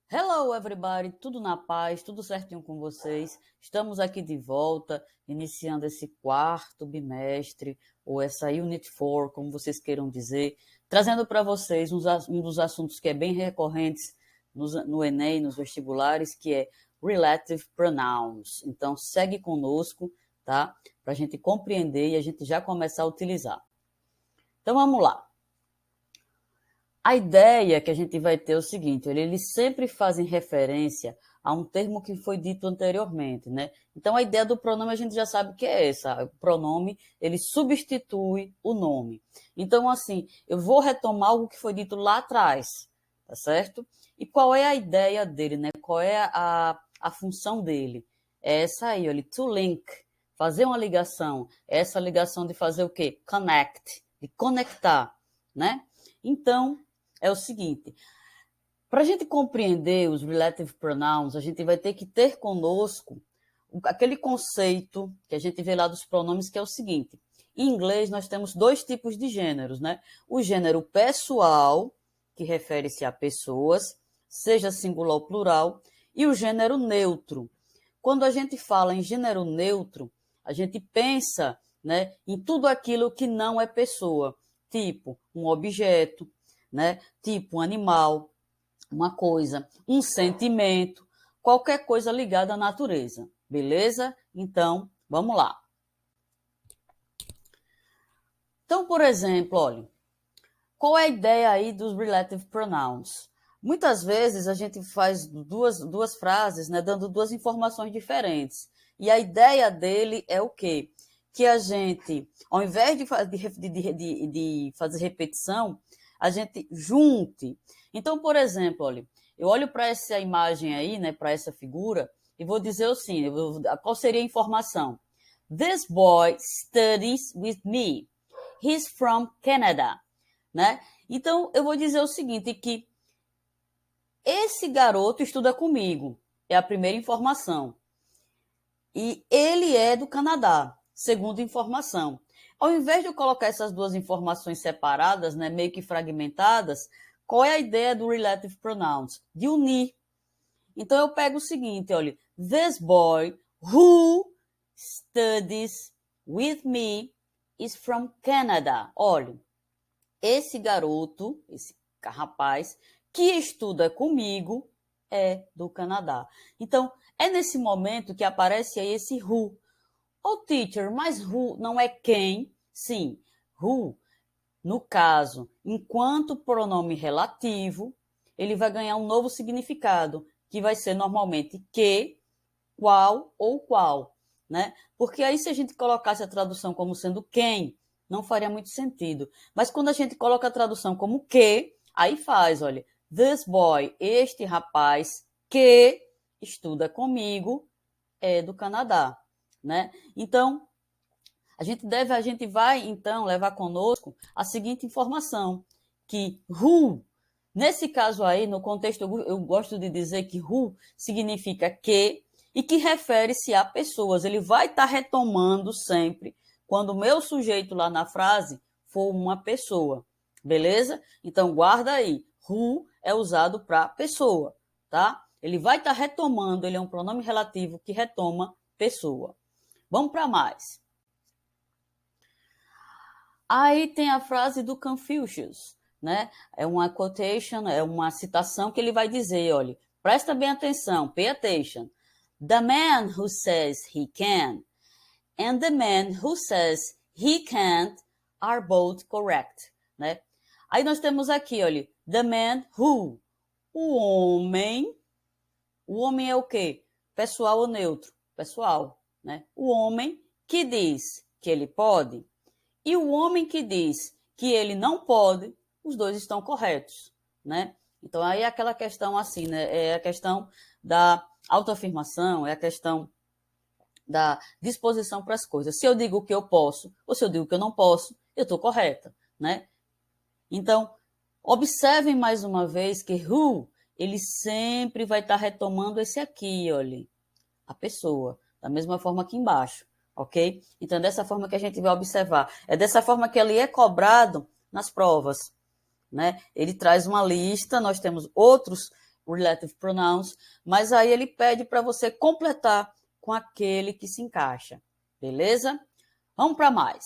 Hello, everybody! Tudo na paz, tudo certinho com vocês? Estamos aqui de volta, iniciando esse quarto bimestre, ou essa Unit 4, como vocês queiram dizer, trazendo para vocês um dos assuntos que é bem recorrentes no Enem, nos vestibulares, que é Relative Pronouns. Então, segue conosco, tá? Para a gente compreender e a gente já começar a utilizar. Então, vamos lá. A ideia que a gente vai ter é o seguinte, eles sempre fazem referência a um termo que foi dito anteriormente, né? Então, a ideia do pronome a gente já sabe que é essa. O pronome, ele substitui o nome. Então, assim, eu vou retomar algo que foi dito lá atrás, tá certo? E qual é a ideia dele, né? Qual é a função dele? É essa aí, olha, to link, fazer uma ligação. Essa ligação de fazer o quê? Connect, de conectar, né? Então, é o seguinte, para a gente compreender os relative pronouns, a gente vai ter que ter conosco aquele conceito que a gente vê lá dos pronomes, que é o seguinte. Em inglês, nós temos dois tipos de gêneros, né? O gênero pessoal, que refere-se a pessoas, seja singular ou plural, e o gênero neutro. Quando a gente fala em gênero neutro, a gente pensa, né, em tudo aquilo que não é pessoa, tipo um objeto, né? Tipo um animal, uma coisa, um sentimento, qualquer coisa ligada à natureza. Beleza? Então, vamos lá. Então, por exemplo, olha, qual é a ideia aí dos relative pronouns? Muitas vezes a gente faz duas frases, né, dando duas informações diferentes. E a ideia dele é o quê? Que a gente, ao invés de fazer repetição, a gente junte. Então, por exemplo, olha, eu olho para essa imagem aí, né, para essa figura, e vou dizer assim, qual seria a informação? This boy studies with me. He's from Canada, né? Então, eu vou dizer o seguinte, que esse garoto estuda comigo, é a primeira informação. E ele é do Canadá, segunda informação. Ao invés de eu colocar essas duas informações separadas, né, meio que fragmentadas, qual é a ideia do relative pronouns? De unir. Então, eu pego o seguinte, olha, this boy who studies with me is from Canada. Olha, esse garoto, esse rapaz, que estuda comigo é do Canadá. Então, é nesse momento que aparece aí esse who. Oh, teacher, mas who não é quem? Sim, who, no caso, enquanto pronome relativo, ele vai ganhar um novo significado, que vai ser normalmente que, qual ou qual, né? Porque aí se a gente colocasse a tradução como sendo quem, não faria muito sentido. Mas quando a gente coloca a tradução como que, aí faz, olha, this boy, este rapaz que estuda comigo é do Canadá, né? Então, a gente vai então levar conosco a seguinte informação, que who, nesse caso aí, no contexto, eu gosto de dizer que who significa que e que refere-se a pessoas. Ele vai estar retomando sempre quando o meu sujeito lá na frase for uma pessoa, beleza? Então, guarda aí, who é usado para pessoa, tá? Ele vai estar retomando, ele é um pronome relativo que retoma pessoa. Vamos para mais. Aí tem a frase do Confucius, né? É uma quotation, é uma citação que ele vai dizer, olha, presta bem atenção, pay attention. The man who says he can and the man who says he can't are both correct, né? Aí nós temos aqui, olha, the man who, o homem é o quê? Pessoal ou neutro? Pessoal, né? O homem que diz que ele pode e o homem que diz que ele não pode, os dois estão corretos, né? Então, aí é aquela questão assim, né? É a questão da autoafirmação, é a questão da disposição para as coisas. Se eu digo que eu posso, ou se eu digo que eu não posso, eu estou correta, né? Então, observem mais uma vez que who, ele sempre vai estar retomando esse aqui, olha, a pessoa, da mesma forma aqui embaixo, ok? Então, é dessa forma que a gente vai observar. É dessa forma que ele é cobrado nas provas, né? Ele traz uma lista, nós temos outros relative pronouns, mas aí ele pede para você completar com aquele que se encaixa, beleza? Vamos para mais.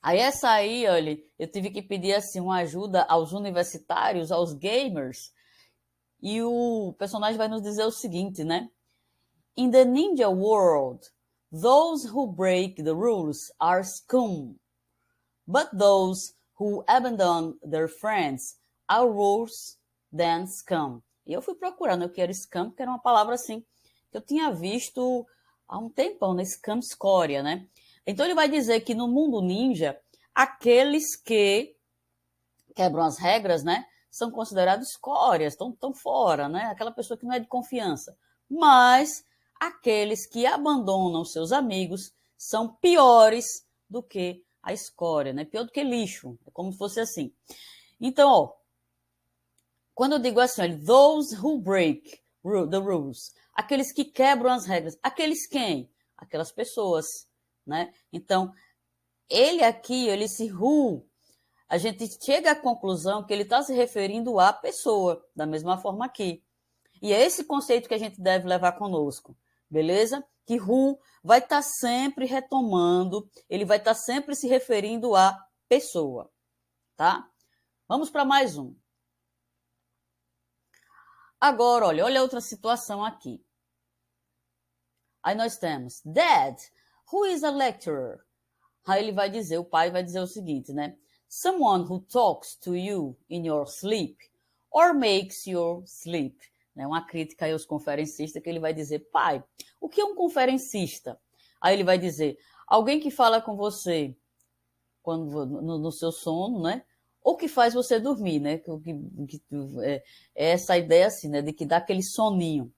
Aí essa aí, olha, eu tive que pedir assim uma ajuda aos universitários, aos gamers, e o personagem vai nos dizer o seguinte, né? In the ninja world, those who break the rules are scum, but those who abandon their friends are worse than scum. E eu fui procurando o que era scum, que era uma palavra assim que eu tinha visto há um tempão, né? Scum, escória, né? Então ele vai dizer que no mundo ninja, aqueles que quebram as regras, né, são considerados escórias, estão fora, né? Aquela pessoa que não é de confiança. Mas aqueles que abandonam seus amigos são piores do que a escória, né? Pior do que lixo, é como se fosse assim. Então, ó, quando eu digo assim, olha, those who break the rules, aqueles que quebram as regras, aqueles quem? Aquelas pessoas, né? Então, ele aqui, esse who, a gente chega à conclusão que ele está se referindo à pessoa, da mesma forma aqui. E é esse conceito que a gente deve levar conosco, beleza? Que who vai estar sempre retomando, ele vai estar sempre se referindo à pessoa, tá? Vamos para mais um. Agora, olha outra situação aqui. Aí nós temos, Dad, who is a lecturer? Aí ele vai dizer, o pai vai dizer o seguinte, né? Someone who talks to you in your sleep or makes you sleep. É uma crítica aí aos conferencistas que ele vai dizer, pai, o que é um conferencista? Aí ele vai dizer, alguém que fala com você quando no seu sono, né? Ou que faz você dormir, né? É essa ideia assim, né? De que dá aquele soninho.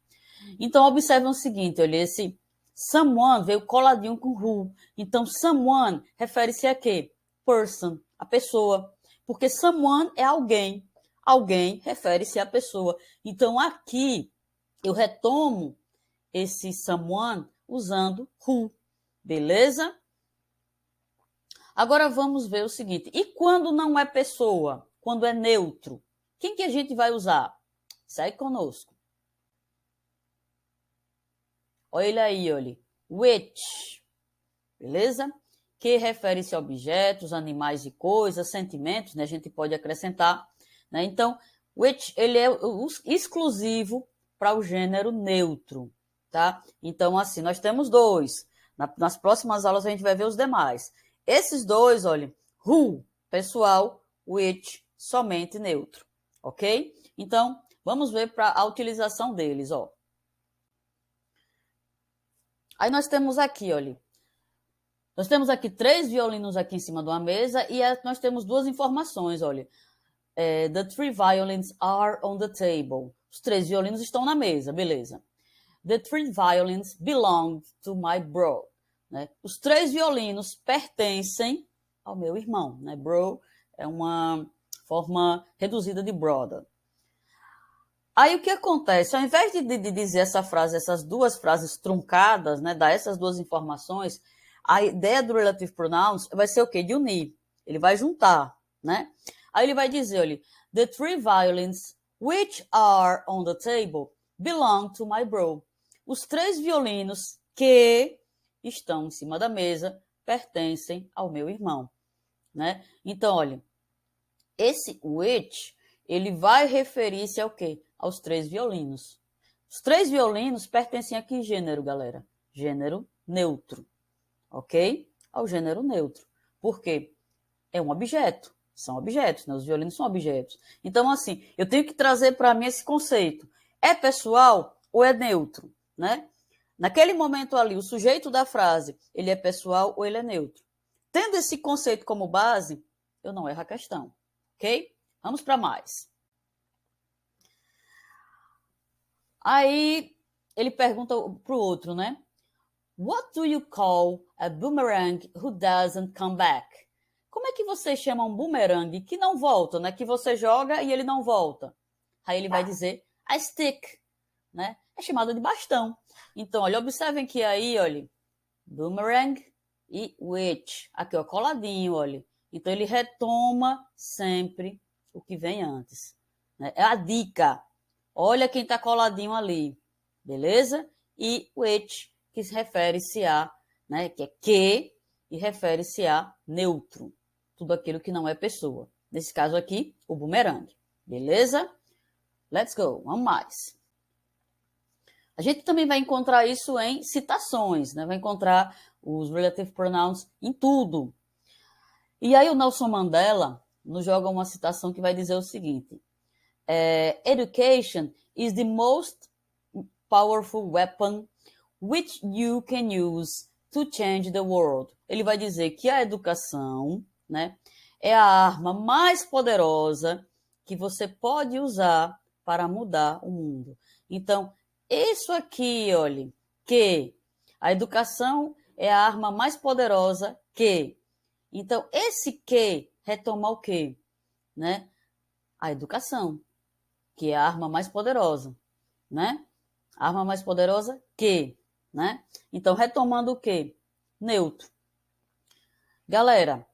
Então, observe o seguinte, olha, esse someone veio coladinho com who. Então, someone refere-se a quê? Person, a pessoa. Porque someone é alguém. Alguém refere-se à pessoa. Então, aqui, eu retomo esse someone usando who. Beleza? Agora, vamos ver o seguinte. E quando não é pessoa? Quando é neutro? Quem que a gente vai usar? Segue conosco. Olha ele aí, olha. Which, beleza? Que refere-se a objetos, animais e coisas, sentimentos, né? A gente pode acrescentar, né? Então, which, ele é exclusivo para o gênero neutro, tá? Então, assim, nós temos dois. Nas próximas aulas a gente vai ver os demais. Esses dois, olha, who, pessoal, which, somente neutro, ok? Então, vamos ver para a utilização deles, ó. Aí nós temos aqui, olha, nós temos aqui 3 violinos aqui em cima de uma mesa e nós temos 2 informações, olha. The 3 violins are on the table. Os 3 violinos estão na mesa, beleza. The 3 violins belong to my bro. Né? Os 3 violinos pertencem ao meu irmão, né? Bro é uma forma reduzida de brother. Aí o que acontece? Ao invés de dizer essa frase, essas 2 frases truncadas, né, dar essas 2 informações, a ideia do relative pronouns vai ser o quê? De unir. Ele vai juntar, né? Aí ele vai dizer, olha, the 3 violins which are on the table belong to my bro. Os 3 violinos que estão em cima da mesa pertencem ao meu irmão, né? Então, olha, esse which, ele vai referir-se ao quê? Aos 3 violinos. Os 3 violinos pertencem a que gênero, galera? Gênero neutro, ok? Ao gênero neutro. Por quê? É um objeto. São objetos, né? Os violinos são objetos. Então, assim, eu tenho que trazer para mim esse conceito. É pessoal ou é neutro, né? Naquele momento ali, o sujeito da frase, ele é pessoal ou ele é neutro. Tendo esse conceito como base, eu não erro a questão, ok? Vamos para mais. Aí ele pergunta para o outro, né? What do you call a boomerang who doesn't come back? Como é que você chama um boomerang que não volta, né? Que você joga e ele não volta? Aí ele vai dizer a stick, né? É chamado de bastão. Então, olha, observem que aí, olha, boomerang e which. Aqui, ó, coladinho, olha. Então, ele retoma sempre o que vem antes, né? É a dica. Olha quem está coladinho ali, beleza? E which, que se refere-se a, né, que é que, e refere-se a neutro. Tudo aquilo que não é pessoa. Nesse caso aqui, o bumerangue. Beleza? Let's go. Vamos mais. A gente também vai encontrar isso em citações, né? Vai encontrar os relative pronouns em tudo. E aí o Nelson Mandela nos joga uma citação que vai dizer o seguinte: Education is the most powerful weapon which you can use to change the world. Ele vai dizer que a educação, né, é a arma mais poderosa que você pode usar para mudar o mundo. Então, isso aqui, olha, que a educação é a arma mais poderosa que. Então, esse que retoma o quê? Né? A educação, que é a arma mais poderosa, né? A arma mais poderosa que, né? Então, retomando o quê? Neutro. Galera,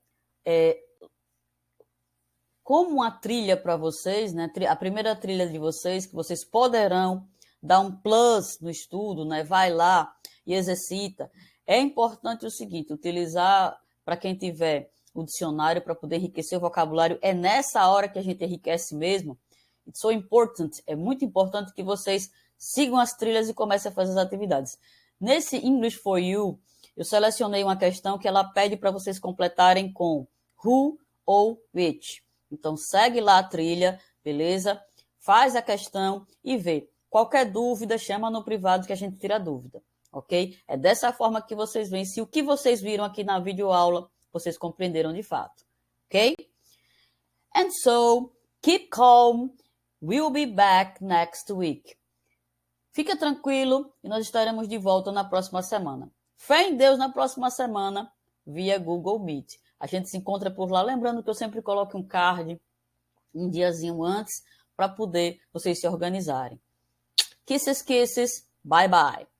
como uma trilha para vocês, né? A primeira trilha de vocês, que vocês poderão dar um plus no estudo, né? Vai lá e exercita. É importante o seguinte, utilizar, para quem tiver o dicionário para poder enriquecer o vocabulário, é nessa hora que a gente enriquece mesmo. It's so important, é muito importante que vocês sigam as trilhas e comecem a fazer as atividades. Nesse English for You, eu selecionei uma questão que ela pede para vocês completarem com who ou which. Então, segue lá a trilha, beleza? Faz a questão e vê. Qualquer dúvida, chama no privado que a gente tira a dúvida, ok? É dessa forma que vocês veem se o que vocês viram aqui na videoaula vocês compreenderam de fato, ok? And so, keep calm. We'll be back next week. Fica tranquilo e nós estaremos de volta na próxima semana. Fé em Deus na próxima semana via Google Meet. A gente se encontra por lá. Lembrando que eu sempre coloco um card um diazinho antes para poder vocês se organizarem. Kisses, kisses. Bye, bye.